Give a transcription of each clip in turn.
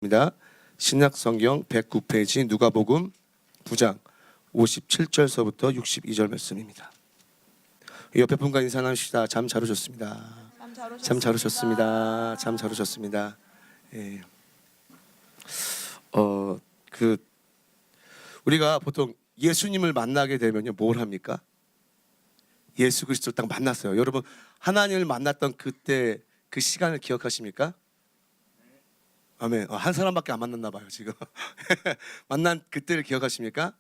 입니다. 신약성경 109페이지 누가복음 9장 57절서부터 62절 말씀입니다. 옆에 분과 인사 나누시다. 잠 잘 오셨습니다. 참 잘 오셨습니다. 참 잘 오셨습니다. 예. 우리가 보통 예수님을 만나게 되면요 뭘 합니까? 예수 그리스도를 딱 만났어요. 여러분 하나님을 만났던 그때 그 시간을 기억하십니까? 아멘. 한 사람밖에 안 만났나 봐요 지금. 만난 그때를 기억하십니까?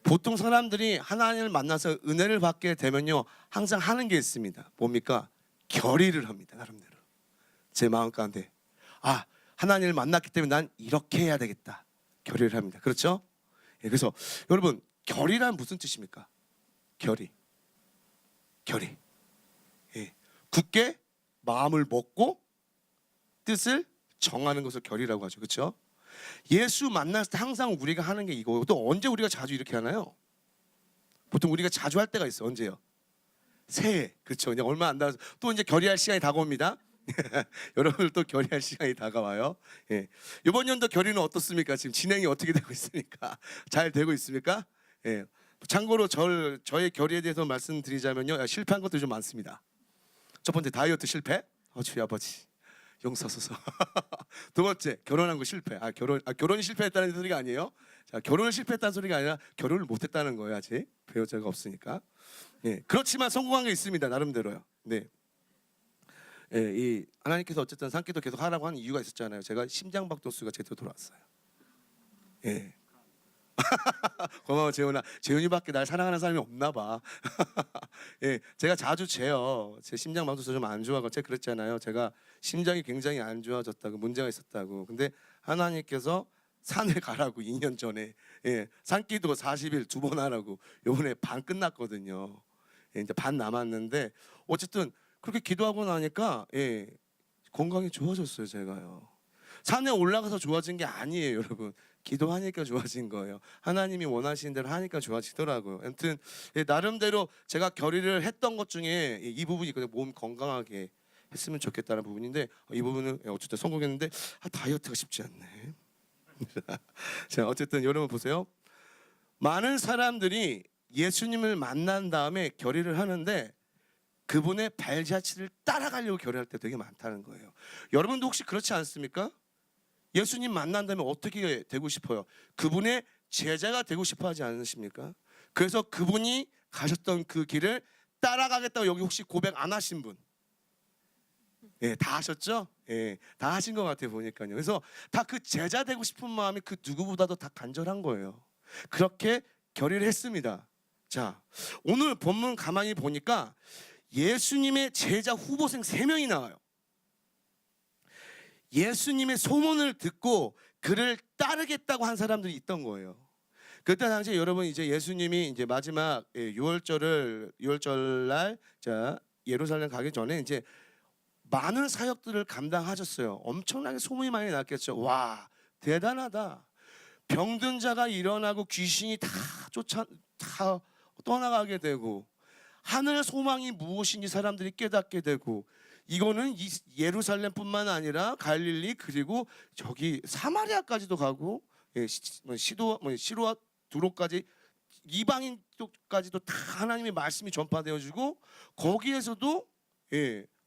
보통 사람들이 하나님을 만나서 은혜를 받게 되면요 항상 하는 게 있습니다. 뭡니까? 결의를 합니다. 나름대로 제 마음 가운데 하나님을 만났기 때문에 난 이렇게 해야 되겠다 결의를 합니다. 그렇죠? 예, 그래서 여러분 결의란 무슨 뜻입니까? 결의. 예, 굳게 마음을 먹고 뜻을 정하는 것을 결의라고 하죠. 그렇죠? 예수 만났을 때 항상 우리가 하는 게 이거고, 또 언제 우리가 자주 이렇게 하나요? 보통 우리가 자주 할 때가 있어. 언제요? 새해. 그렇죠? 그냥 얼마 안 남아서 또 이제 결의할 시간이 다가옵니다. 여러분들 또 결의할 시간이 다가와요. 예. 이번 연도 결의는 어떻습니까? 지금 진행이 어떻게 되고 있습니까? 잘 되고 있습니까? 예. 참고로 저의 결의에 대해서 말씀드리자면요, 실패한 것도 좀 많습니다. 첫 번째 다이어트 실패. 주의 아버지 용서하소서. 두 번째 결혼한 거 실패. 결혼이 실패했다는 소리가 아니에요. 자, 결혼을 실패했다는 소리가 아니라 결혼을 못했다는 거예요. 아직 배우자가 없으니까. 예, 그렇지만 성공한 게 있습니다. 나름대로요. 네. 예, 이 하나님께서 어쨌든 산기도 계속 하라고 하는 이유가 있었잖아요. 제가 심장박동수가 제대로 돌아왔어요. 예. 고마워 재훈아. 재훈이밖에 날 사랑하는 사람이 없나 봐. 예, 제가 자주 재요. 제 심장 박동수 좀 안 좋아하고 제가 그랬잖아요. 제가 심장이 굉장히 안 좋아졌다고 문제가 있었다고. 근데 하나님께서 산을 가라고 2년 전에 산기도 40일 2번 하라고 요번에 반 끝났거든요. 이제 반 남았는데 어쨌든 그렇게 기도하고 나니까 건강이 좋아졌어요. 제가요. 산에 올라가서 좋아진 게 아니에요, 여러분. 기도하니까 좋아진 거예요. 하나님이 원하시는 대로 하니까 좋아지더라고요. 아무튼 나름대로 제가 결의를 했던 것 중에 이 부분이 있거든요. 몸 건강하게 했으면 좋겠다는 부분인데 이 부분은 어쨌든 성공했는데 다이어트가 쉽지 않네. 자, 어쨌든 여러분 보세요. 많은 사람들이 예수님을 만난 다음에 결의를 하는데 그분의 발자취를 따라가려고 결의할 때 되게 많다는 거예요. 여러분도 혹시 그렇지 않습니까? 예수님 만난 다음에 어떻게 되고 싶어요? 그분의 제자가 되고 싶어 하지 않으십니까? 그래서 그분이 가셨던 그 길을 따라가겠다고 여기 혹시 고백 안 하신 분? 다 하셨죠? 다 하신 것 같아요 보니까요. 그래서 다 그 제자 되고 싶은 마음이 그 누구보다도 다 간절한 거예요. 그렇게 결의를 했습니다. 자, 오늘 본문 가만히 보니까 예수님의 제자 후보생 3명이 나와요. 예수님의 소문을 듣고 그를 따르겠다고 한 사람들이 있던 거예요. 그때 당시에 여러분 이제 예수님이 이제 마지막 6월절 날 예루살렘 가기 전에 이제 많은 사역들을 감당하셨어요. 엄청나게 소문이 많이 났겠죠. 와, 대단하다. 병든 자가 일어나고 귀신이 다 떠나가게 되고 하늘 소망이 무엇인지 사람들이 깨닫게 되고 이거는 예루살렘뿐만 아니라 갈릴리 그리고 저기 사마리아까지도 가고 시로와 두로까지 이방인 쪽까지도 다 하나님의 말씀이 전파되어지고 거기에서도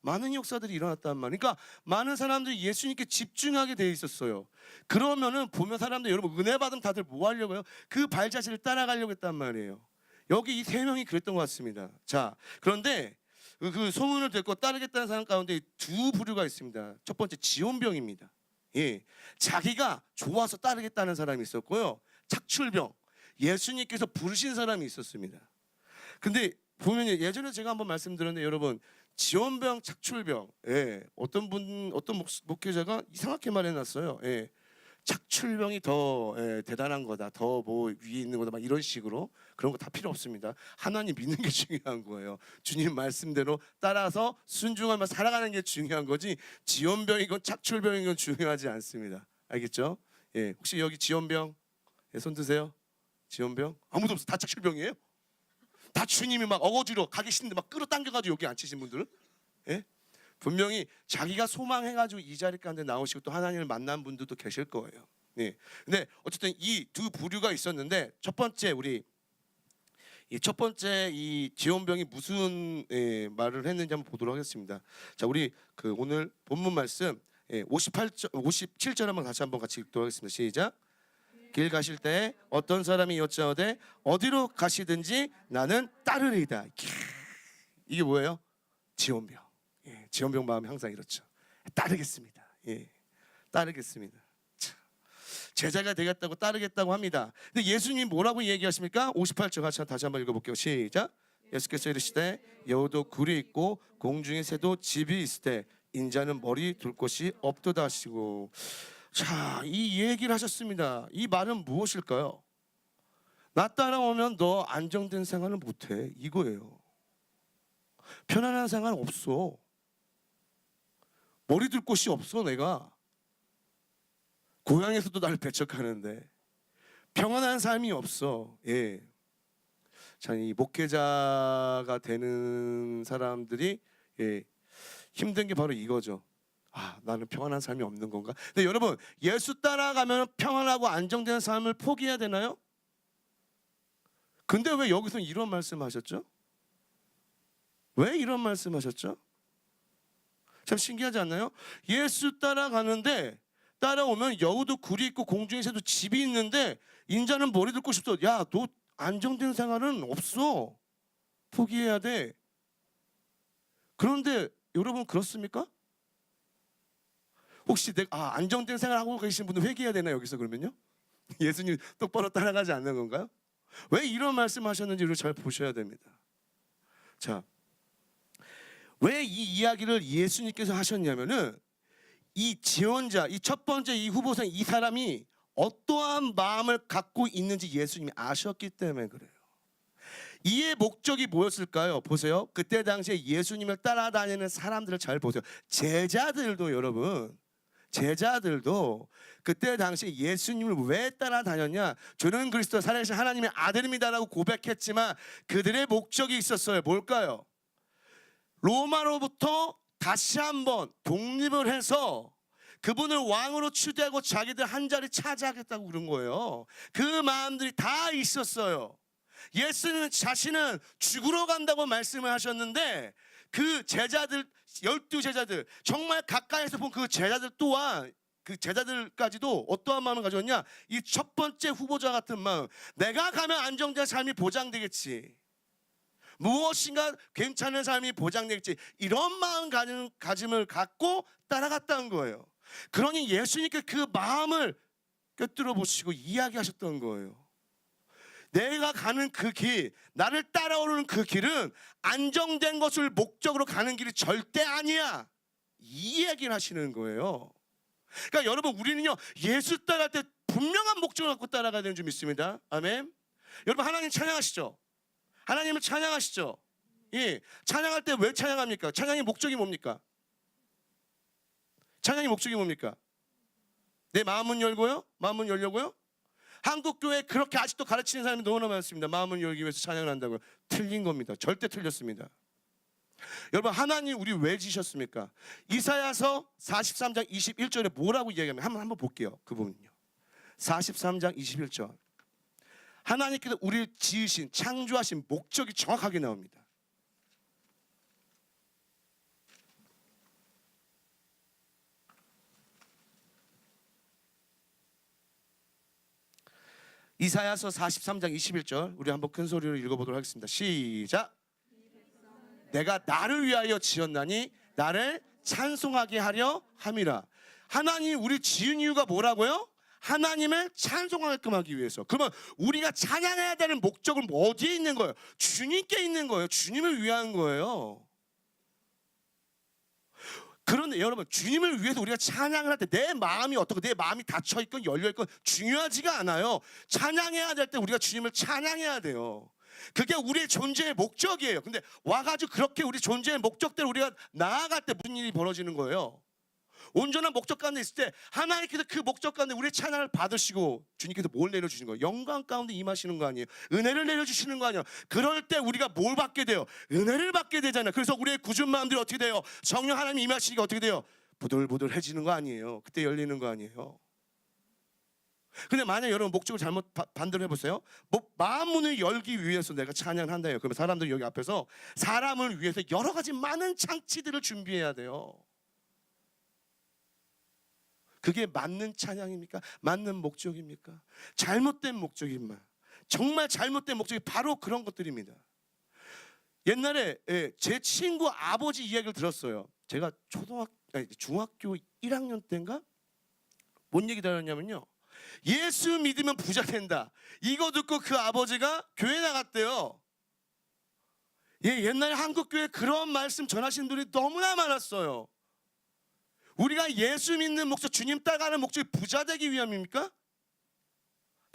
많은 역사들이 일어났단 말이에요. 그러니까 많은 사람들이 예수님께 집중하게 돼 있었어요. 그러면은 보면 사람들 여러분 은혜 받으면 다들 뭐 하려고요? 그 발자취를 따라가려고 했단 말이에요. 여기 이 3명이 그랬던 것 같습니다. 자, 그런데 그 소문을 듣고 따르겠다는 사람 가운데 두 부류가 있습니다. 첫 번째 지온병입니다. 자기가 좋아서 따르겠다는 사람이 있었고요. 착출병, 예수님께서 부르신 사람이 있었습니다. 근데 보면 예전에 제가 한번 말씀드렸는데 여러분 지온병, 착출병, 어떤 목회자가 이상하게 말해놨어요. 착출병이 더 대단한 거다, 더 뭐 위에 있는 거다, 막 이런 식으로. 그런 거 다 필요 없습니다. 하나님 믿는 게 중요한 거예요. 주님 말씀대로 따라서 순종하며 살아가는 게 중요한 거지 지원병이건 착출병이건 중요하지 않습니다. 알겠죠? 혹시 여기 지원병 손 드세요. 지원병 아무도 없어. 다 착출병이에요. 다 주님이 막 어거지로 가기 싫은데 막 끌어당겨가지고 여기 앉히신 분들은 분명히 자기가 소망해가지고 이 자리 가운데 나오시고 또 하나님을 만난 분들도 계실 거예요. 네. 근데 어쨌든 이 두 부류가 있었는데 첫 번째 이 지원병이 무슨 말을 했는지 한번 보도록 하겠습니다. 자, 우리 그 오늘 본문 말씀 57절 한번 다시 한번 같이 읽도록 하겠습니다. 시작. 길 가실 때 어떤 사람이 여짜오되 어디로 가시든지 나는 따르리이다. 이게 뭐예요? 지원병. 지원병 마음이 항상 이렇죠. 따르겠습니다. 따르겠습니다. 제자가 되겠다고 따르겠다고 합니다. 근데 예수님이 뭐라고 얘기하십니까? 58절 같이 다시 한번 읽어볼게요. 시작. 예수께서 이르시되 여우도 굴이 있고 공중의 새도 집이 있으되 인자는 머리 둘 곳이 없도다 하시고, 자, 이 얘기를 하셨습니다. 이 말은 무엇일까요? 나 따라오면 너 안정된 생활을 못해, 이거예요. 편안한 생활 없어. 머리 둘 곳이 없어. 내가 고향에서도 나를 배척하는데 평안한 삶이 없어. 자, 이 목회자가 되는 사람들이 힘든 게 바로 이거죠. 아, 나는 평안한 삶이 없는 건가? 근데 여러분, 예수 따라가면 평안하고 안정되는 삶을 포기해야 되나요? 근데 왜 여기서 이런 말씀하셨죠? 왜 이런 말씀하셨죠? 참 신기하지 않나요? 예수 따라오면 여우도 굴이 있고 공중의 새도 집이 있는데 인자는 머리 둘 곳이 없어. 야, 너 안정된 생활은 없어. 포기해야 돼. 그런데 여러분 그렇습니까? 혹시 내가 안정된 생활하고 계신 분들 회개해야 되나 여기서 그러면요? 예수님 똑바로 따라가지 않는 건가요? 왜 이런 말씀하셨는지를 잘 보셔야 됩니다. 자, 왜 이 이야기를 예수님께서 하셨냐면은 이 지원자, 이 첫 번째 이 후보생 이 사람이 어떠한 마음을 갖고 있는지 예수님이 아셨기 때문에 그래요. 이의 목적이 뭐였을까요? 보세요. 그때 당시에 예수님을 따라다니는 사람들을 잘 보세요. 제자들도 여러분, 제자들도 그때 당시에 예수님을 왜 따라다녔냐? 저는 그리스도 살아계신 하나님의 아들입니다라고 고백했지만 그들의 목적이 있었어요. 뭘까요? 로마로부터 다시 한번 독립을 해서 그분을 왕으로 추대하고 자기들 한 자리 차지하겠다고 그런 거예요. 그 마음들이 다 있었어요. 예수님 자신은 죽으러 간다고 말씀을 하셨는데 그 제자들, 12제자들, 정말 가까이서 본 그 제자들 또한 그 제자들까지도 어떠한 마음을 가졌냐? 이 첫 번째 후보자 같은 마음. 내가 가면 안정된 삶이 보장되겠지. 무엇인가 괜찮은 삶이 보장되겠지. 이런 마음가짐을 갖고 따라갔다는 거예요. 그러니 예수님께 그 마음을 꿰뚫어 보시고 이야기하셨던 거예요. 내가 가는 그 길, 나를 따라오는 그 길은 안정된 것을 목적으로 가는 길이 절대 아니야. 이 이야기를 하시는 거예요. 그러니까 여러분, 우리는요, 예수 따라갈 때 분명한 목적을 갖고 따라가야 되는 줄 믿습니다. 아멘. 여러분, 하나님 찬양하시죠? 하나님을 찬양하시죠? 예. 찬양할 때 왜 찬양합니까? 찬양의 목적이 뭡니까? 찬양의 목적이 뭡니까? 내 마음은 열고요? 마음은 열려고요? 한국교회 그렇게 아직도 가르치는 사람이 너무나 많습니다. 마음을 열기 위해서 찬양을 한다고요. 틀린 겁니다. 절대 틀렸습니다. 여러분, 하나님 우리 왜 지셨습니까? 이사야서 43장 21절에 뭐라고 이야기하면 한번 볼게요. 그 부분요. 43장 21절. 하나님께서 우리를 지으신, 창조하신 목적이 정확하게 나옵니다. 이사야서 43장 21절 우리 한번 큰 소리로 읽어보도록 하겠습니다. 시작. 내가 나를 위하여 지었나니 나를 찬송하게 하려 함이라. 하나님 우리 지은 이유가 뭐라고요? 하나님을 찬송하게끔 하기 위해서. 그러면 우리가 찬양해야 되는 목적은 어디에 있는 거예요? 주님께 있는 거예요. 주님을 위한 거예요. 그런데 여러분, 주님을 위해서 우리가 찬양을 할 때 내 마음이 어떻고 내 마음이 닫혀있건 열려있건 중요하지가 않아요. 찬양해야 될 때 우리가 주님을 찬양해야 돼요. 그게 우리의 존재의 목적이에요. 근데 와가지고 그렇게 우리 존재의 목적대로 우리가 나아갈 때 무슨 일이 벌어지는 거예요? 온전한 목적 가운데 있을 때 하나님께서 그 목적 가운데 우리의 찬양을 받으시고 주님께서 뭘 내려주시는 거예요? 영광 가운데 임하시는 거 아니에요? 은혜를 내려주시는 거 아니에요? 그럴 때 우리가 뭘 받게 돼요? 은혜를 받게 되잖아요. 그래서 우리의 굳은 마음들이 어떻게 돼요? 성령 하나님이 임하시니까 어떻게 돼요? 부들부들해지는 거 아니에요? 그때 열리는 거 아니에요? 근데 만약 여러분 목적을 잘못 반대로 해보세요. 마음문을 열기 위해서 내가 찬양을 한다요. 그러면 사람들이 여기 앞에서 사람을 위해서 여러 가지 많은 장치들을 준비해야 돼요. 그게 맞는 찬양입니까? 맞는 목적입니까? 잘못된 목적입니다. 정말 잘못된 목적이 바로 그런 것들입니다. 옛날에 제 친구 아버지 이야기를 들었어요. 제가 중학교 1학년 때인가? 뭔 얘기 들었냐면요, 예수 믿으면 부자 된다. 이거 듣고 그 아버지가 교회 나갔대요. 옛날에 한국교회 그런 말씀 전하시는 분들이 너무나 많았어요. 우리가 예수 믿는 목적, 주님 따라가는 목적이 부자 되기 위함입니까?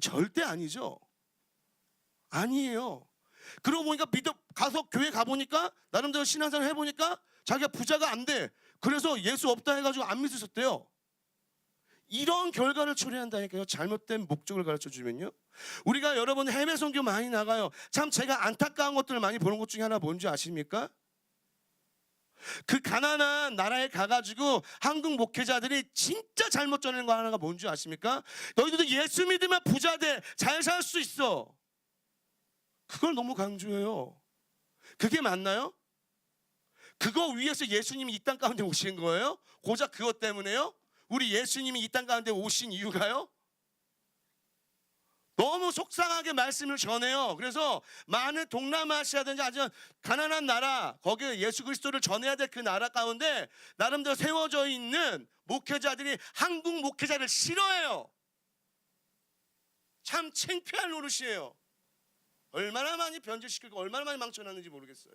절대 아니죠. 아니에요. 그러고 보니까 가서 교회 가보니까 나름대로 신앙생활 해보니까 자기가 부자가 안 돼. 그래서 예수 없다 해가지고 안 믿으셨대요. 이런 결과를 초래한다니까요. 잘못된 목적을 가르쳐주면요. 우리가 여러분 해외 선교 많이 나가요. 참 제가 안타까운 것들을 많이 보는 것 중에 하나 뭔지 아십니까? 그 가난한 나라에 가가지고 한국 목회자들이 진짜 잘못 전하는 거 하나가 뭔지 아십니까? 너희들도 예수 믿으면 부자 돼, 잘 살 수 있어. 그걸 너무 강조해요. 그게 맞나요? 그거 위해서 예수님이 이 땅 가운데 오신 거예요? 고작 그것 때문에요? 우리 예수님이 이 땅 가운데 오신 이유가요? 너무 속상하게 말씀을 전해요. 그래서 많은 동남아시아든지 아주 가난한 나라, 거기에 예수 그리스도를 전해야 될 그 나라 가운데 나름대로 세워져 있는 목회자들이 한국 목회자를 싫어해요. 참 창피한 노릇이에요. 얼마나 많이 변질시키고 얼마나 많이 망쳐놨는지 모르겠어요.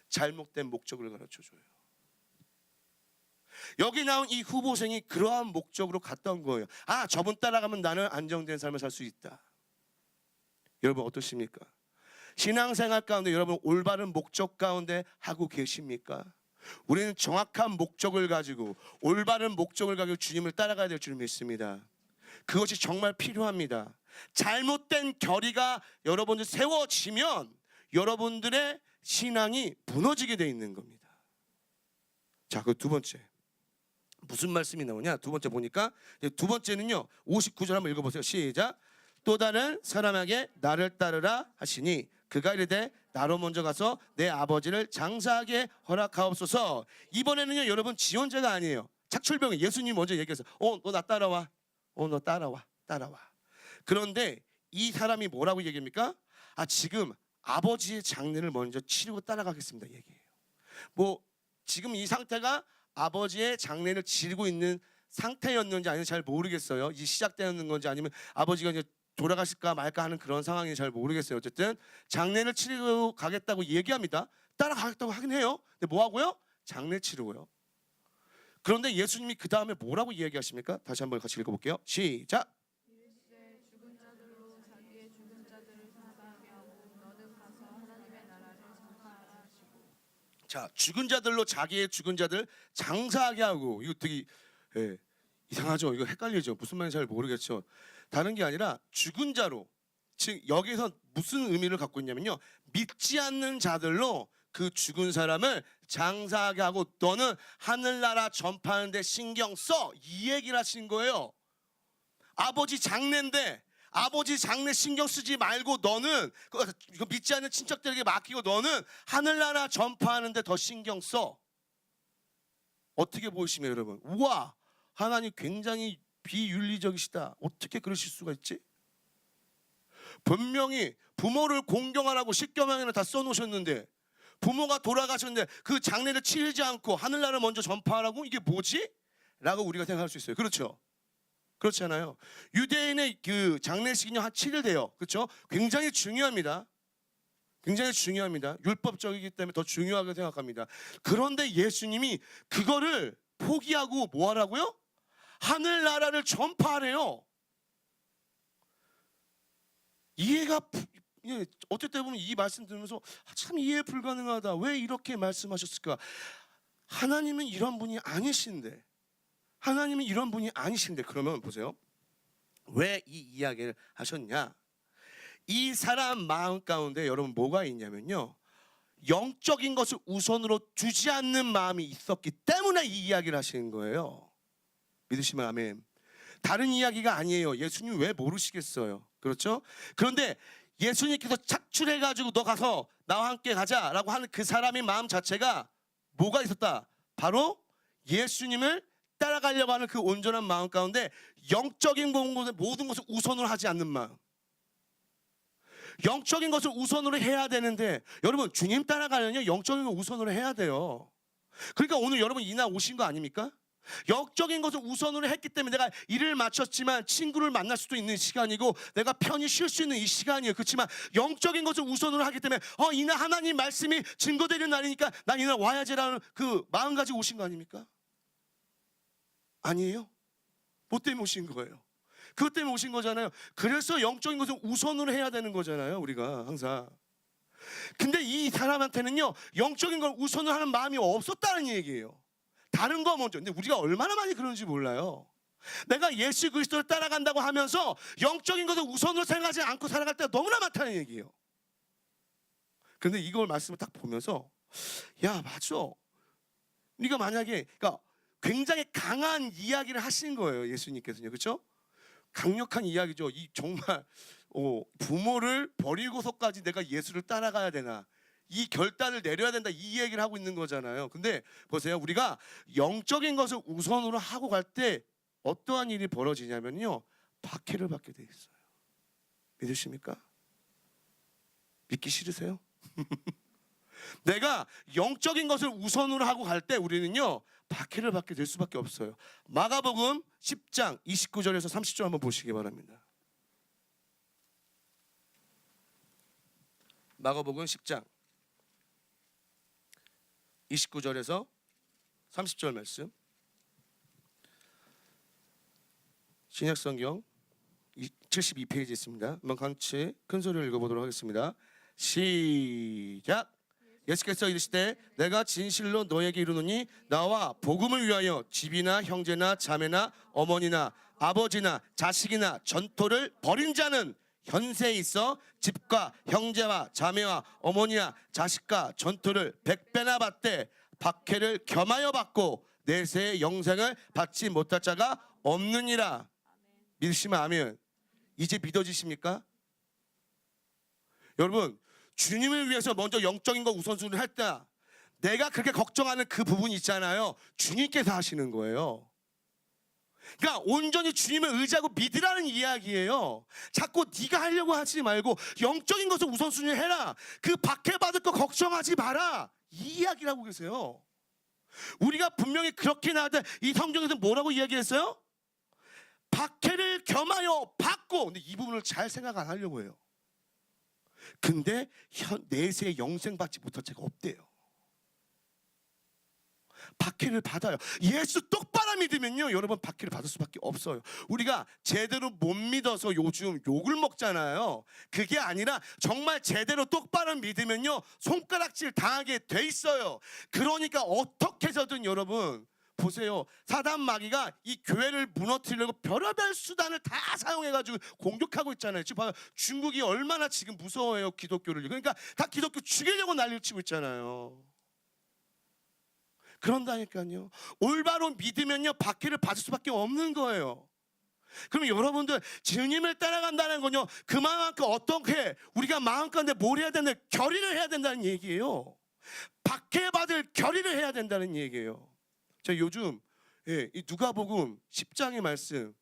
잘못된 목적을 가르쳐줘요. 여기 나온 이 후보생이 그러한 목적으로 갔던 거예요. 아, 저분 따라가면 나는 안정된 삶을 살 수 있다. 여러분 어떠십니까? 신앙생활 가운데 여러분 올바른 목적 가운데 하고 계십니까? 우리는 정확한 목적을 가지고 올바른 목적을 가지고 주님을 따라가야 될 줄 믿습니다. 그것이 정말 필요합니다. 잘못된 결의가 여러분들 세워지면 여러분들의 신앙이 무너지게 돼 있는 겁니다. 자, 그 두 번째 무슨 말씀이 나오냐? 두 번째 보니까 두 번째는요, 59절 한번 읽어보세요. 시작. 또 다른 사람에게 나를 따르라 하시니 그가 이르되 나로 먼저 가서 내 아버지를 장사하게 허락하옵소서. 이번에는요 여러분 지원자가 아니에요. 착출병이 예수님 먼저 얘기해서 너 나 따라와. 너 따라와. 그런데 이 사람이 뭐라고 얘기합니까? 지금 아버지의 장례를 먼저 치르고 따라가겠습니다 얘기해요. 지금 이 상태가 아버지의 장례를 치르고 있는 상태였는지 아니면 잘 모르겠어요. 이제 시작되는 건지 아니면 아버지가 이제 돌아가실까 말까 하는 그런 상황인지 잘 모르겠어요. 어쨌든 장례를 치르고 가겠다고 얘기합니다. 따라가겠다고 하긴 해요. 근데 뭐 하고요? 장례 치르고요. 그런데 예수님이 그 다음에 뭐라고 이야기하십니까? 다시 한번 같이 읽어볼게요. 시작. 죽은 자들로 자기의 죽은 자들을 장사하게 하고 너는 가서 하나님의 나라를 장사하라 하시고. 자, 죽은 자들로 자기의 죽은 자들 장사하게 하고, 이거 되게 이상하죠? 이거 헷갈리죠? 무슨 말인지 잘 모르겠죠? 다른 게 아니라 죽은 자로, 즉 여기서 무슨 의미를 갖고 있냐면요, 믿지 않는 자들로 그 죽은 사람을 장사하게 하고 너는 하늘나라 전파하는 데 신경 써, 이 얘기를 하신 거예요. 아버지 장례인데 아버지 장례 신경 쓰지 말고 너는 그 믿지 않는 친척들에게 맡기고 너는 하늘나라 전파하는 데 더 신경 써. 어떻게 보이시면 여러분, 우와, 하나님 굉장히 비윤리적이시다. 어떻게 그러실 수가 있지? 분명히 부모를 공경하라고 십계명에는 다 써놓으셨는데 부모가 돌아가셨는데 그 장례를 치르지 않고 하늘나라를 먼저 전파하라고? 이게 뭐지? 라고 우리가 생각할 수 있어요. 그렇죠? 그렇잖아요. 유대인의 그 장례식은요 한 7일 돼요. 그렇죠? 굉장히 중요합니다. 굉장히 중요합니다. 율법적이기 때문에 더 중요하게 생각합니다. 그런데 예수님이 그거를 포기하고 뭐 하라고요? 하늘나라를 전파하래요. 이해가 어떨 때 보면 이 말씀 들으면서 참 이해 불가능하다. 왜 이렇게 말씀하셨을까? 하나님은 이런 분이 아니신데 하나님은 이런 분이 아니신데, 그러면 보세요. 왜 이 이야기를 하셨냐? 이 사람 마음 가운데 여러분 뭐가 있냐면요, 영적인 것을 우선으로 두지 않는 마음이 있었기 때문에 이 이야기를 하시는 거예요. 믿으시면 아멘. 다른 이야기가 아니에요. 예수님 왜 모르시겠어요? 그렇죠? 그런데 예수님께서 착출해가지고 너 가서 나와 함께 가자라고 하는 그 사람의 마음 자체가 뭐가 있었다? 바로 예수님을 따라가려고 하는 그 온전한 마음 가운데 영적인 모든 것을 우선으로 하지 않는 마음. 영적인 것을 우선으로 해야 되는데, 여러분 주님 따라가려면 영적인 걸 우선으로 해야 돼요. 그러니까 오늘 여러분 이날 오신 거 아닙니까? 영적인 것을 우선으로 했기 때문에 내가 일을 마쳤지만 친구를 만날 수도 있는 시간이고 내가 편히 쉴 수 있는 이 시간이에요. 그렇지만 영적인 것을 우선으로 하기 때문에 이날 하나님 말씀이 증거되는 날이니까 난 이날 와야지라는 그 마음 가지고 오신 거 아닙니까? 아니에요. 뭐 때문에 오신 거예요? 그것 때문에 오신 거잖아요. 그래서 영적인 것을 우선으로 해야 되는 거잖아요, 우리가 항상. 근데 이 사람한테는요, 영적인 걸 우선으로 하는 마음이 없었다는 얘기예요. 다른 거 먼저. 근데 우리가 얼마나 많이 그런지 몰라요. 내가 예수 그리스도를 따라간다고 하면서 영적인 것을 우선으로 생각하지 않고 살아갈 때가 너무나 많다는 얘기예요. 근데 이걸 말씀을 딱 보면서 야, 맞아. 네가 만약에, 그러니까 굉장히 강한 이야기를 하신 거예요, 예수님께서요. 그렇죠? 강력한 이야기죠. 이 정말 부모를 버리고서까지 내가 예수를 따라가야 되나, 이 결단을 내려야 된다, 이 얘기를 하고 있는 거잖아요. 근데 보세요, 우리가 영적인 것을 우선으로 하고 갈 때 어떠한 일이 벌어지냐면요, 박해를 받게 돼 있어요. 믿으십니까? 믿기 싫으세요? 내가 영적인 것을 우선으로 하고 갈 때 우리는요, 박해를 받게 될 수밖에 없어요. 마가복음 10장 29절에서 30절 한번 보시기 바랍니다. 마가복음 10장 29절에서 30절 말씀. 신약성경 72페이지 있습니다. 한번 같이 큰 소리로 읽어보도록 하겠습니다. 시작. 예수께서 이르시되 내가 진실로 너에게 이르노니 나와 복음을 위하여 집이나 형제나 자매나 어머니나 아버지나 자식이나 전토를 벌인 자는 현세에 있어 집과 형제와 자매와 어머니와 자식과 전토를 100배나 받되 박해를 겸하여 받고 내세의 영생을 받지 못할 자가 없느니라. 믿으시면 아멘. 이제 믿어지십니까? 여러분, 주님을 위해서 먼저 영적인 거 우선순위를 할 때 내가 그렇게 걱정하는 그 부분이 있잖아요. 주님께서 하시는 거예요. 그러니까 온전히 주님을 의지하고 믿으라는 이야기예요. 자꾸 네가 하려고 하지 말고 영적인 것을 우선순위 해라. 그 박해받을 거 걱정하지 마라. 이 이야기를 하고 계세요. 우리가 분명히 그렇게 나왔는데 이 성경에서 뭐라고 이야기했어요? 박해를 겸하여 받고. 근데 이 부분을 잘 생각 안 하려고 해요. 근데 내세에 영생 받지 못할 자가 없대요. 박해를 받아요. 예수 똑바로 믿으면요, 여러분 박해를 받을 수밖에 없어요. 우리가 제대로 못 믿어서 요즘 욕을 먹잖아요. 그게 아니라 정말 제대로 똑바로 믿으면요, 손가락질 당하게 돼 있어요. 그러니까 어떻게 해서든 여러분 보세요, 사단 마귀가 이 교회를 무너뜨리려고 별의별 수단을 다 사용해가지고 공격하고 있잖아요. 지금 봐요, 중국이 얼마나 지금 무서워해요, 기독교를. 그러니까 다 기독교 죽이려고 난리를 치고 있잖아요. 그런다니까요. 올바로 믿으면요, 박해를 받을 수밖에 없는 거예요. 그럼 여러분들 주님을 따라간다는 건요, 그만큼 어떻게 우리가 마음 가운데 뭘 해야 된다, 결의를 해야 된다는 얘기예요. 박해받을 결의를 해야 된다는 얘기예요. 제가 요즘 이 누가복음 10장의 말씀,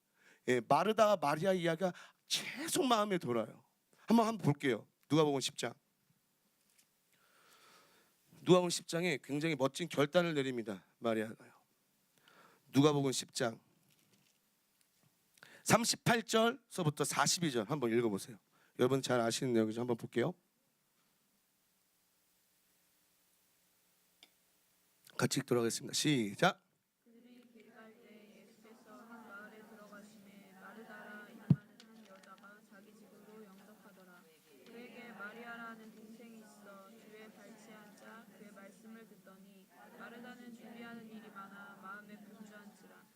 마르다와 마리아 이야기가 계속 마음에 돌아요. 한번 볼게요. 누가복음 10장. 누가복음 10장에 굉장히 멋진 결단을 내립니다, 마리아가요. 누가복음 10장 38절서부터 42절 한번 읽어보세요. 여러분 잘 아시는 내용이죠. 한번 볼게요. 같이 읽도록 하겠습니다. 시작. 그들이 길 갈 때 예수께서 한 마을에 들어가시매 마르다라 이름하는 한 여자가 자기 집으로 영접하더라. 그에게 마리아라는 동생이 있어 주에 발치 앉아 그의 말씀을 듣더니 마르다는 준비하는 일이 많아 마음에 분주한지라.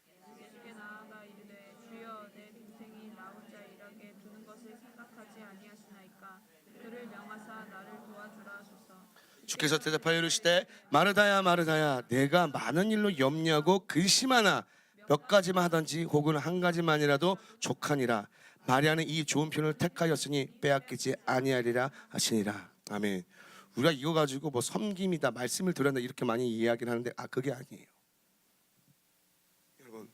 주께서 대답하여 이르시되 마르다야 마르다야 내가 많은 일로 염려하고 근심하나 몇 가지만 하든지 혹은 한 가지만이라도 족하니라. 마리아는 이 좋은 편을 택하였으니 빼앗기지 아니하리라 하시니라. 아멘. 우리가 이거 가지고 뭐 섬김이다 말씀을 들었다 이렇게 많이 이야기를 하는데 그게 아니에요. 여러분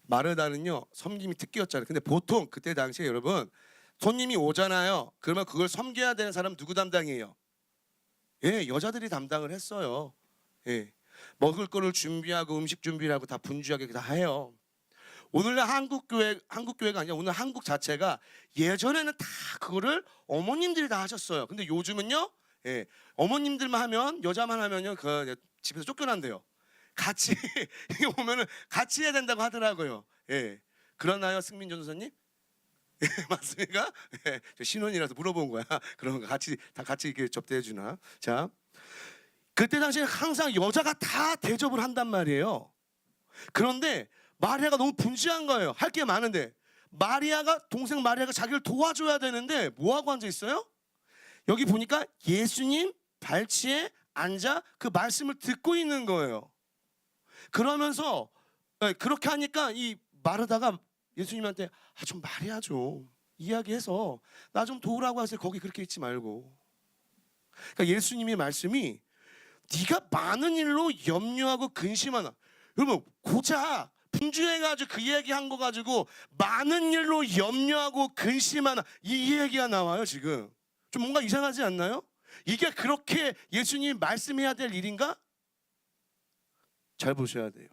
마르다는요 섬김이 특기였잖아요. 근데 보통 그때 당시에 여러분 손님이 오잖아요. 그러면 그걸 섬겨야 되는 사람 누구 담당이에요? 예, 여자들이 담당을 했어요. 예, 먹을 거를 준비하고 음식 준비를 하고 다 분주하게 다 해요. 오늘날 한국 교회가 아니라 오늘 한국 자체가 예전에는 다 그거를 어머님들이 다 하셨어요. 근데 요즘은요, 예, 어머님들만 하면 여자만 하면요 그 집에서 쫓겨난대요. 같이 이게 보면은 같이 해야 된다고 하더라고요. 예, 그러나요, 승민 전도사님? 맞습니까? 예, 저 신혼이라서 물어본 거야. 그런 거 같이 다 같이 이렇게 접대해 주나? 자, 그때 당시에 항상 여자가 다 대접을 한단 말이에요. 그런데 마리아가 너무 분주한 거예요. 할 게 많은데 동생 마리아가 자기를 도와줘야 되는데 뭐 하고 앉아 있어요? 여기 보니까 예수님 발치에 앉아 그 말씀을 듣고 있는 거예요. 그러면서 그렇게 하니까 이 마르다가 예수님한테 좀 마리아 좀 이야기해서 나 좀 도우라고 하세요. 거기 그렇게 있지 말고. 그러니까 예수님의 말씀이 네가 많은 일로 염려하고 근심하나. 여러분 고작 분주해가지고 그 얘기한 거 가지고 많은 일로 염려하고 근심하나 이 얘기가 나와요. 지금 좀 뭔가 이상하지 않나요? 이게 그렇게 예수님이 말씀해야 될 일인가? 잘 보셔야 돼요.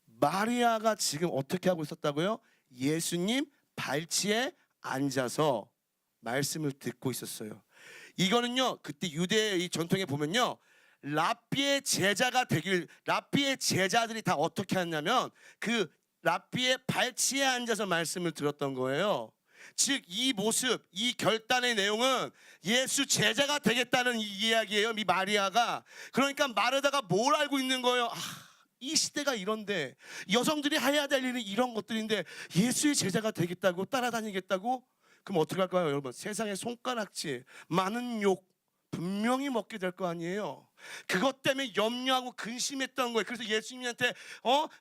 마리아가 지금 어떻게 하고 있었다고요? 예수님 발치에 앉아서 말씀을 듣고 있었어요. 이거는요 그때 유대의 이 전통에 보면요 랍비의 제자들이 다 어떻게 했냐면 그 랍비의 발치에 앉아서 말씀을 들었던 거예요. 즉 이 모습, 이 결단의 내용은 예수 제자가 되겠다는 이 이야기예요. 이 마리아가. 그러니까 마르다가 뭘 알고 있는 거예요? 이 시대가 이런데 여성들이 해야 될 일은 이런 것들인데 예수의 제자가 되겠다고 따라다니겠다고? 그럼 어떻게 할까요? 여러분 세상의 손가락질 많은 욕 분명히 먹게 될 거 아니에요. 그것 때문에 염려하고 근심했던 거예요. 그래서 예수님한테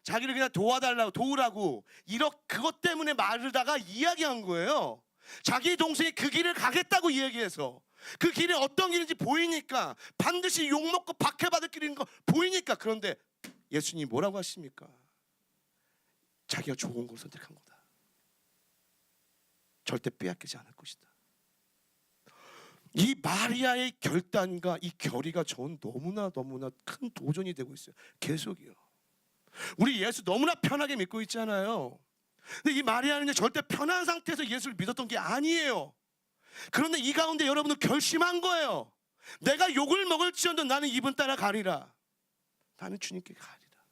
자기를 그냥 도우라고 그것 때문에 마르다가 이야기한 거예요. 자기 동생이 그 길을 가겠다고 이야기해서 그 길이 어떤 길인지 보이니까 반드시 욕먹고 박해받을 길인 거 보이니까. 그런데 예수님이 뭐라고 하십니까? 자기가 좋은 걸 선택한 거다. 절대 빼앗기지 않을 것이다. 이 마리아의 결단과 이 결의가 전 너무나 큰 도전이 되고 있어요. 계속이요. 우리 예수 너무나 편하게 믿고 있잖아요. 근데 이 마리아는 절대 편한 상태에서 예수를 믿었던 게 아니에요. 그런데 이 가운데 여러분은 결심한 거예요. 내가 욕을 먹을지언정 나는 이분 따라 가리라. 나는 주님께 가리라.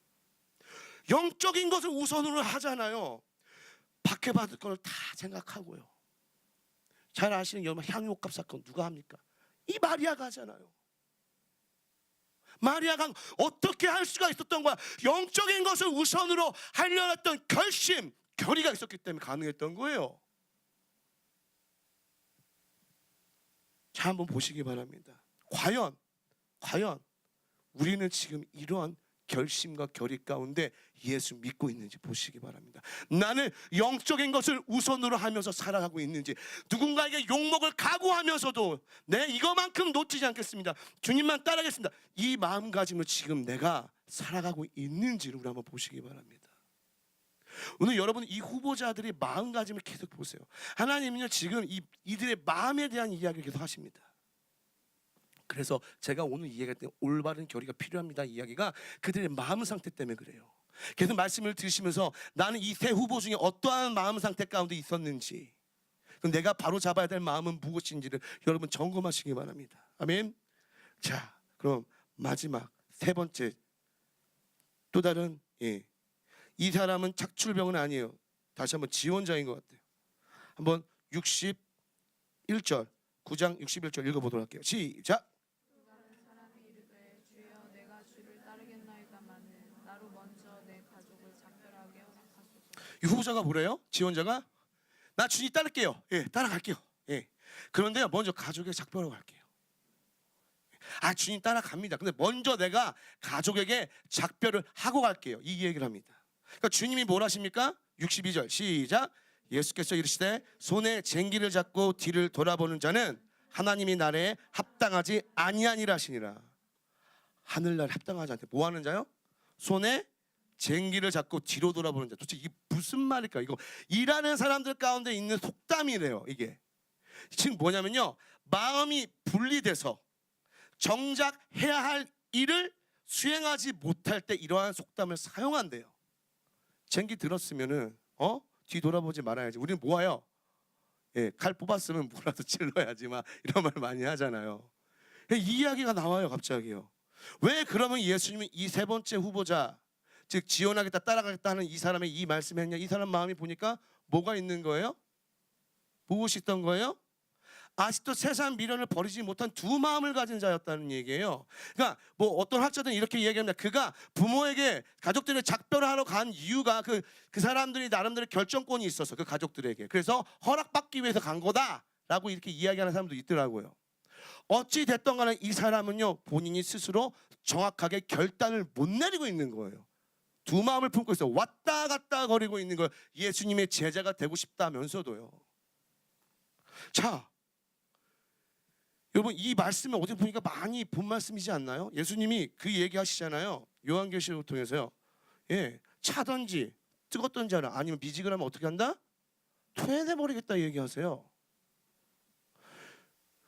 영적인 것을 우선으로 하잖아요. 박해받을 걸 다 생각하고요. 잘 아시는 여러분 향유옥합 사건 누가 합니까? 이 마리아가 하잖아요. 마리아가 어떻게 할 수가 있었던 거야? 영적인 것을 우선으로 하려 했던 결심, 결의가 있었기 때문에 가능했던 거예요. 자, 한번 보시기 바랍니다. 과연 우리는 지금 이러한 결심과 결의 가운데 예수 믿고 있는지 보시기 바랍니다. 나는 영적인 것을 우선으로 하면서 살아가고 있는지, 누군가에게 욕먹을 각오하면서도 내 이거만큼 놓치지 않겠습니다, 주님만 따르겠습니다, 이 마음가짐을 지금 내가 살아가고 있는지를 우리 한번 보시기 바랍니다. 오늘 여러분 이 후보자들의 마음가짐을 계속 보세요. 하나님은요 지금 이들의 마음에 대한 이야기를 계속 하십니다. 그래서 제가 오늘 이야기할 때 올바른 결의가 필요합니다 이야기가 그들의 마음 상태 때문에 그래요. 계속 말씀을 들으시면서 나는 이 세 후보 중에 어떠한 마음 상태 가운데 있었는지, 내가 바로 잡아야 될 마음은 무엇인지를 여러분 점검하시기 바랍니다. 아멘. 자, 그럼 마지막 세 번째 또 다른 이 사람은 착출병은 아니에요. 다시 한번 지원자인 것 같아요. 한번 61절 9장 61절 읽어보도록 할게요. 시작. 이 후보자가 뭐래요? 지원자가 나 주님 따를게요. 따라갈게요. 그런데요 먼저 가족의 작별하고 갈게요. 아, 주님 따라갑니다. 근데 먼저 내가 가족에게 작별을 하고 갈게요. 이 얘기를 합니다. 그러니까 주님이 뭘 하십니까? 62절 시작. 예수께서 이르시되 손에 쟁기를 잡고 뒤를 돌아보는 자는 하나님이 나라에 합당하지 아니하니라 하시니라. 하늘나라에 합당하지 않대. 뭐 하는 자요? 손에 쟁기를 잡고 뒤로 돌아보는 자. 도대체 이게 무슨 말일까? 이거 일하는 사람들 가운데 있는 속담이래요. 이게 지금 뭐냐면요, 마음이 분리돼서 정작 해야 할 일을 수행하지 못할 때 이러한 속담을 사용한대요. 쟁기 들었으면은 뒤 돌아보지 말아야지. 우리는 뭐해요? 예, 칼 뽑았으면 뭐라도 찔러야지 막 이런 말 많이 하잖아요. 이 이야기가 나와요 갑자기요. 왜 그러면 예수님이 이 세 번째 후보자, 즉 지원하겠다 따라가겠다 하는 이 사람의 이 말씀을 했냐? 이 사람 마음이 보니까 뭐가 있는 거예요? 무엇이 있던 거예요? 아직도 세상 미련을 버리지 못한 두 마음을 가진 자였다는 얘기예요. 그러니까 뭐 어떤 학자들은 이렇게 얘기합니다. 그가 부모에게 가족들의 작별을 하러 간 이유가 그 사람들이 나름대로 결정권이 있어서 그 가족들에게, 그래서 허락받기 위해서 간 거다라고 이렇게 이야기하는 사람도 있더라고요. 어찌 됐던 간에 이 사람은요, 본인이 스스로 정확하게 결단을 못 내리고 있는 거예요. 두 마음을 품고 있어 왔다 갔다 거리고 있는 거예요. 예수님의 제자가 되고 싶다면서도요. 자, 여러분 이 말씀을 어디 보니까 많이 본 말씀이지 않나요? 예수님이 그 얘기하시잖아요. 요한계시록을 통해서요. 예, 차든지 뜨겁든지 하나, 아니면 미지근하면 어떻게 한다? 토해내버리겠다 얘기하세요.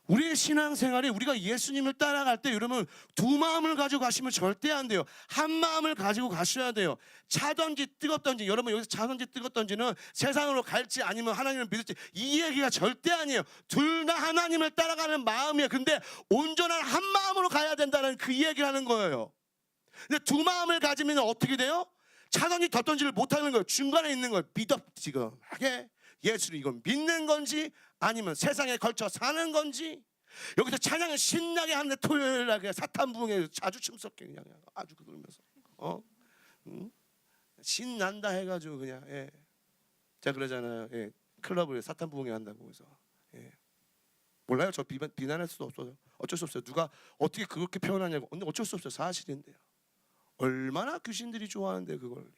우리의 신앙생활에 우리가 예수님을 따라갈 때 여러분 두 마음을 가지고 가시면 절대 안 돼요. 한 마음을 가지고 가셔야 돼요. 차든지 뜨겁든지, 여러분 여기서 차든지 뜨겁든지는 세상으로 갈지 아니면 하나님을 믿을지 이 얘기가 절대 아니에요. 둘 다 하나님을 따라가는 마음이에요. 근데 온전한 한 마음으로 가야 된다는 그 얘기를 하는 거예요. 근데 두 마음을 가지면 어떻게 돼요? 차든지 덥든지를 못하는 거예요. 중간에 있는 거예요. 비덥지근하게 예수를 이건 믿는 건지 아니면 세상에 걸쳐 사는 건지. 여기서 찬양을 신나게 하는데 토요일날 사탄부흥에 자주 춤섞게 그냥 아주 그러면서 신난다 해가지고 그냥 자 그러잖아요. 클럽을 사탄부흥회 한다고 해서 몰라요. 저 비난할 수도 없어요. 어쩔 수 없어요. 누가 어떻게 그렇게 표현하냐고. 근데 어쩔 수 없어요. 사실인데요. 얼마나 귀신들이 좋아하는데 그걸.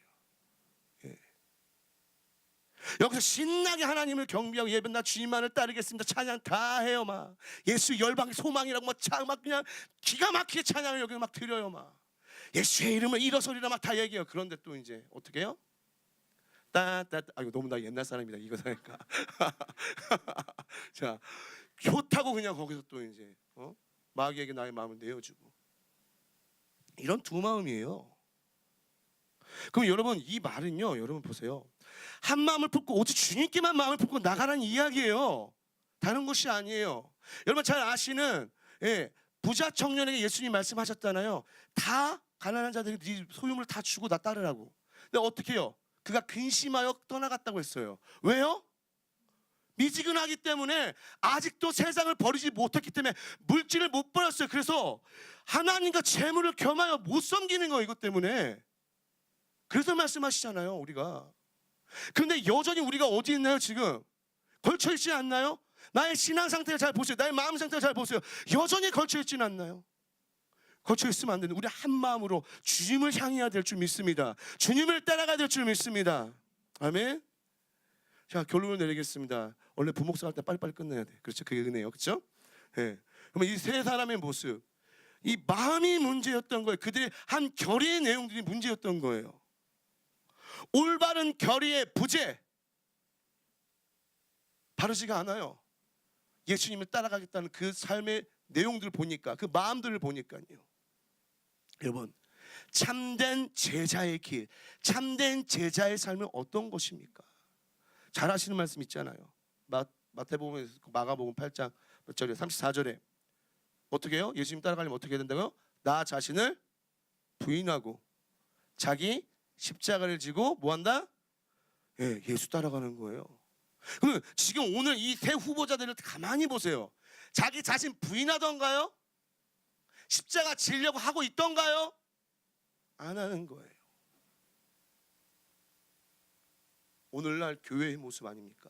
여기서 신나게 하나님을 경배하고 예배, 나 주님만을 따르겠습니다. 찬양 다 해요. 막 예수 열방의 소망이라고 막 그냥 기가 막히게 찬양을 여기 막 드려요. 막 예수의 이름을 일어서리라 막 다 얘기해요. 그런데 또 이제 어떻게 해요? 이거 너무 나 옛날 사람이다 이거 하니까. 자, 좋다고 그냥 거기서 또 이제 마귀에게 나의 마음을 내어주고, 이런 두 마음이에요. 그럼 여러분 이 말은요, 여러분 보세요. 한 마음을 품고 오직 주님께만 마음을 품고 나가라는 이야기예요. 다른 것이 아니에요. 여러분 잘 아시는 부자 청년에게 예수님 말씀하셨잖아요. 다 가난한 자들이 네 소유물 다 주고 나 따르라고. 근데 어떻게 해요? 그가 근심하여 떠나갔다고 했어요. 왜요? 미지근하기 때문에, 아직도 세상을 버리지 못했기 때문에 물질을 못 버렸어요. 그래서 하나님과 재물을 겸하여 못 섬기는 거예요. 이것 때문에. 그래서 말씀하시잖아요. 우리가. 그런데 여전히 우리가 어디 있나요? 지금 걸쳐있지 않나요? 나의 신앙 상태를 잘 보세요. 나의 마음 상태를 잘 보세요. 여전히 걸쳐있지는 않나요? 걸쳐있으면 안 되는, 우리 한 마음으로 주님을 향해야 될 줄 믿습니다. 주님을 따라가야 될 줄 믿습니다. 아멘. 자, 결론을 내리겠습니다. 원래 부목사 할 때 빨리빨리 끝내야 돼. 그렇죠? 그게 은혜예요. 그렇죠? 그러면 이 세 사람의 모습, 이 마음이 문제였던 거예요. 그들의 한 결의의 내용들이 문제였던 거예요. 올바른 결의의 부재, 바르지가 않아요. 예수님을 따라가겠다는 그 삶의 내용들을 보니까, 그 마음들을 보니까요. 여러분, 참된 제자의 길, 참된 제자의 삶은 어떤 것입니까? 잘 아시는 말씀 있잖아요. 마태복음, 마가복음 8장 몇 절에 34절에 어떻게 해요? 예수님 따라가려면 어떻게 해야 된다고요? 나 자신을 부인하고 자기 십자가를 지고 뭐한다? 예수 따라가는 거예요. 그러면 지금 오늘 이 세 후보자들을 가만히 보세요. 자기 자신 부인하던가요? 십자가 지려고 하고 있던가요? 안 하는 거예요. 오늘날 교회의 모습 아닙니까?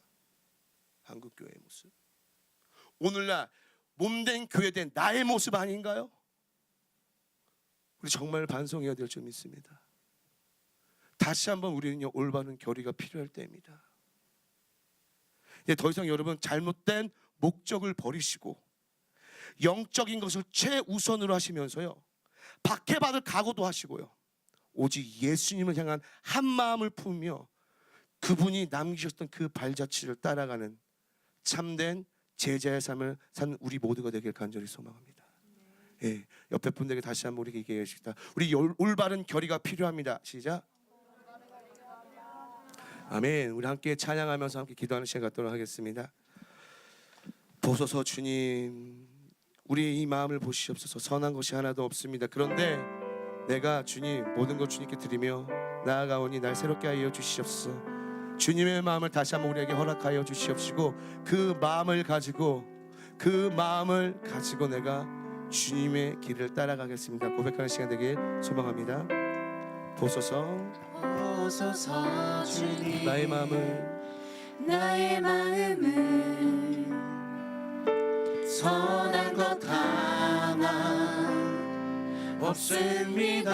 한국 교회의 모습. 오늘날 몸된 교회된 나의 모습 아닌가요? 우리 정말 반성해야 될 줄 믿습니다. 다시 한번 우리는 올바른 결의가 필요할 때입니다. 이제 더 이상 여러분 잘못된 목적을 버리시고 영적인 것을 최우선으로 하시면서요, 박해받을 각오도 하시고요, 오직 예수님을 향한 한 마음을 품으며 그분이 남기셨던 그 발자취를 따라가는 참된 제자의 삶을 사는 우리 모두가 되길 간절히 소망합니다. 예, 옆에 분들에게 다시 한번 우리 얘기해 주시다. 우리 올바른 결의가 필요합니다. 시작. 아멘. 우리 함께 찬양하면서 함께 기도하는 시간 갖도록 하겠습니다. 보소서 주님, 우리의 이 마음을 보시옵소서. 선한 것이 하나도 없습니다. 그런데 내가 주님 모든 것 주님께 드리며 나아가오니 날 새롭게 하여 주시옵소서. 주님의 마음을 다시 한번 우리에게 허락하여 주시옵시고 그 마음을 가지고 내가 주님의 길을 따라가겠습니다. 고백하는 시간 되길 소망합니다. 보소서 주님, 나의 마음을 선한 것 하나 없습니다.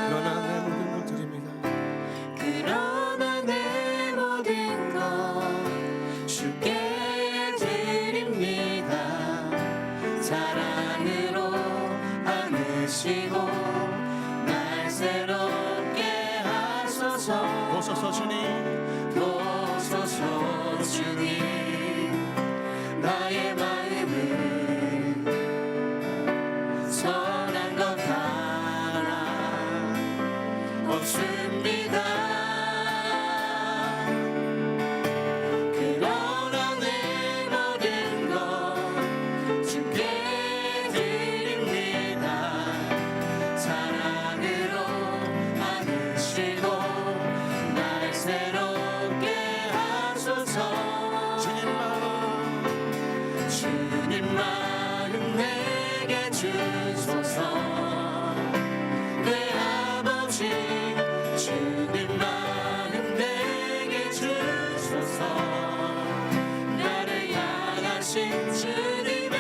그러나 내 모든 것 드립니다. 그러나 내 모든 것 주께 드립니다. 사랑으로 안으시고 날 새롭게 하소서. 보소서 주님, 보소서 주님, 나의 마음을 선한 것 하나 없습니다. 그러나 내 모든 것 주께 드립니다. 사랑으로 안으시고 날 새롭게 하소서. 주님 마음 내게 주소서. 내 아버지 주님 마음 내게 주소서. 나를 향하신 주님의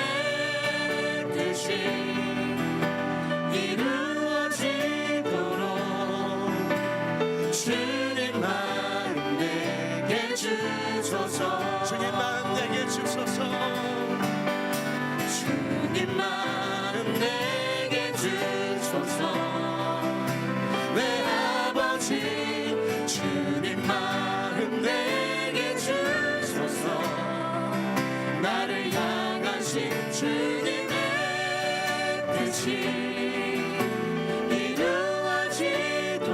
뜻이 이루어지도록 주님 마음 내게 주소서. 주님 마음 내게 주소서. 주님 마음 내게 주소서. 내 아버지 주님 마음 내게 주소서. 나를 향하신 주님의 뜻이 이루어지도록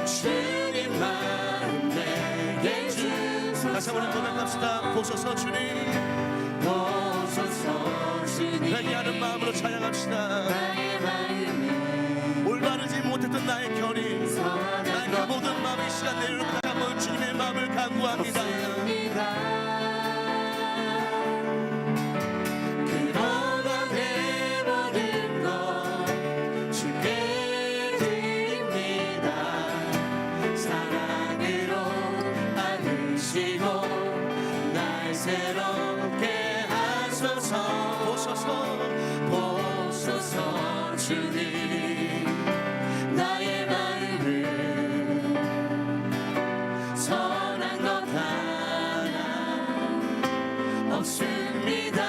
주님 마음 내게 주소서. 다시 한번 고백합시다. 보소서 주님, 보소서 주님, 회개하는 마음으로 찬양합시다. 나의 마음을 올바르지 못했던 나의 결의, 나의 그 모든 마음의 시간 내려놓고 다시 한번 주님의 마음을 간구합니다. 그러나 내 모든 것 주께 드립니다. 사랑으로 안으시고 날 새롭게 하소서. 보소서 주님, 나의 마음을 선한 것 하나 없습니다.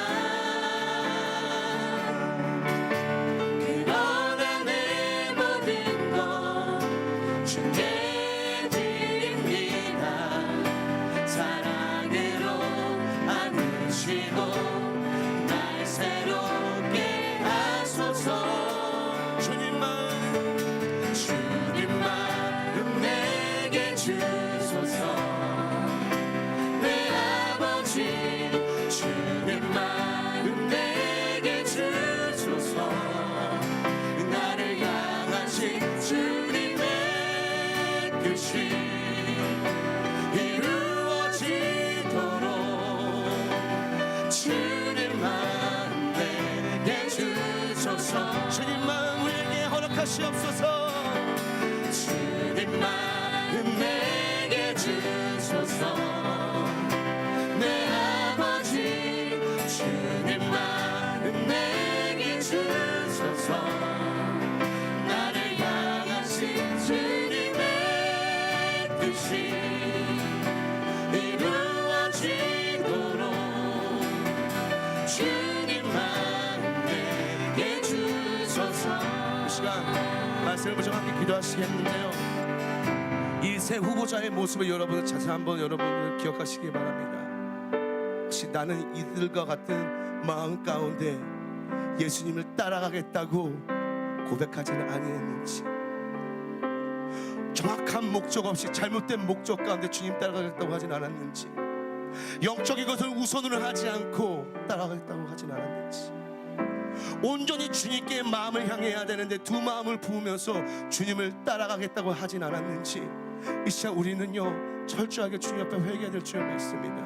그러나 내 모든 것 주께 드립니다. 사랑으로 안으시고 날 새롭게 하소서. 주님 마음 내게 주소서. 내 아버지 주님 마음 내게 주소서. 나를 향하신 주님의 뜻이 이루어지도록 주님 마음 내게 주소서. 주님 마음 우리에게 허락하시옵소서. 주님 마음 내게 주소서. 내 아버지 주님 마음 내게 주소서. 마음을 보자 함께 기도하시겠는데요. 이 세 후보자의 모습을 여러분 자세히 한번 여러분들 기억하시기 바랍니다. 혹시 나는 이들과 같은 마음 가운데 예수님을 따라가겠다고 고백하지는 아니했는지, 정확한 목적 없이 잘못된 목적 가운데 주님 따라가겠다고 하진 않았는지, 영적인 것을 우선으로 하지 않고 따라가겠다고 하진 않았는지, 온전히 주님께 마음을 향해야 되는데 두 마음을 부으면서 주님을 따라가겠다고 하진 않았는지, 이 시간 우리는요 철저하게 주님 앞에 회개해야 될 줄 믿습니다.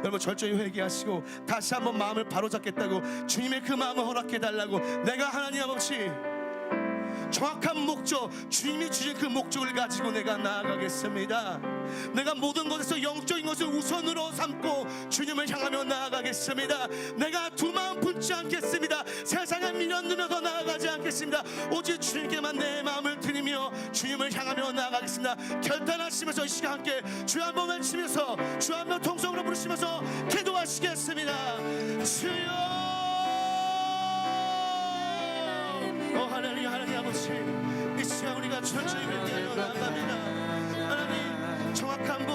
여러분 철저히 회개하시고 다시 한번 마음을 바로잡겠다고 주님의 그 마음을 허락해달라고, 내가 하나님 아버지 정확한 목적, 주님이 주신 그 목적을 가지고 내가 나아가겠습니다. 내가 모든 것에서 영적인 것을 우선으로 삼고 주님을 향하며 나아가겠습니다. 내가 두 마음 품지 않겠습니다. 세상에 미련들면서 나아가지 않겠습니다. 오직 주님께만 내 마음을 드리며 주님을 향하며 나아가겠습니다. 결단하시면서 이 시간 함께 주 한 번 외치면서 주 한 번 통성으로 부르시면서 기도하시겠습니다. 주여, 하나님, 하나님 아버지, 이 시간 우리가 철저히 회개하여 나아갑니다. 하나님, 정확한